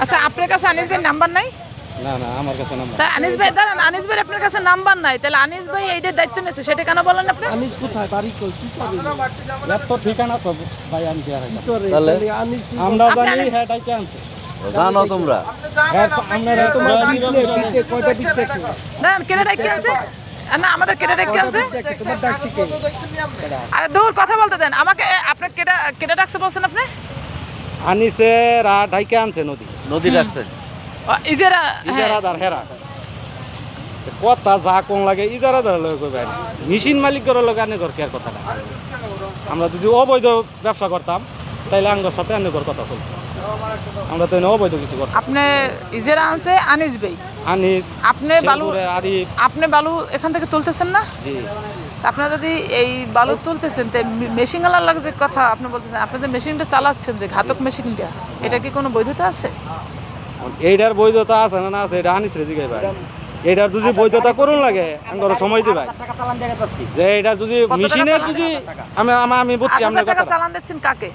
আচ্ছা আপনার কাছে আনিস ভাই নাম্বার নাই? না না আমার কাছে নাম্বার। তা আনিস ভাই দাঁড়ান, আনিস ভাই আপনার কাছে নাম্বার নাই, তাহলে আনিস ভাই এইটার দায়িত্ব নিয়েছে সেটা কেন বলেন আপনি? আনিস কোথায় বাড়ি কই কি করে এত তো ঠিকানা তো ভাই আমি কি আর তাহলে আমরা জানি হ্যাঁ ডাইকে আনছে জানো তোমরা হ্যাঁ আমরা তোমরা কয়টা দিক থেকে দাঁড়ান কেটে ডাকি আছে না আমাদের কেটে ডাকি আছে তোমার ডাকছি কে আরে দূর কথা বলতে দেন আমাকে। আপনার কেটে ডাকছে বলছেন আপনি? আনিসে রা ডাইকে আনছে নদী রাখছে ইজেরা ইজারাদার হেরা কথা যা কোন লাগে ইজারাদার লগে কই ভাই মেশিন মালিক করে লগে আনে ঘর কেয়ার কথা না। আমরা যদি অবৈধ ব্যবসা করতাম তাইলে আঙ্গর সাথে আনে ঘর কথা চলতো। আমরা তো অবৈধ কিছু করতাম। আপনি ইজেরা আনছে আনিস ভাই, আনিস আপনি বালু আরিফ আপনি বালু এখান থেকে তুলতেছেন না? জি আপনারা যদি এই বালু তুলতেছেন তাই মেশিন আলার লাগে যে কথা আপনি বলতেছেন, আপনি যে মেশিনটা চালাচ্ছেন যে ঘাতক মেশিনটা, এটা কি কোনো বৈধতা আছে? এইটার বৈধতা আছে না আছে এটা আনিস রে জিগাই ভাই। এইটার যদি বৈধতা করুন লাগে আঙ্গর সময় দি ভাই যে এটা যদি মেশিনের যদি আমি বুঝছি 8,000 আপনার টাকা কথা চালান দিচ্ছেন কাকে?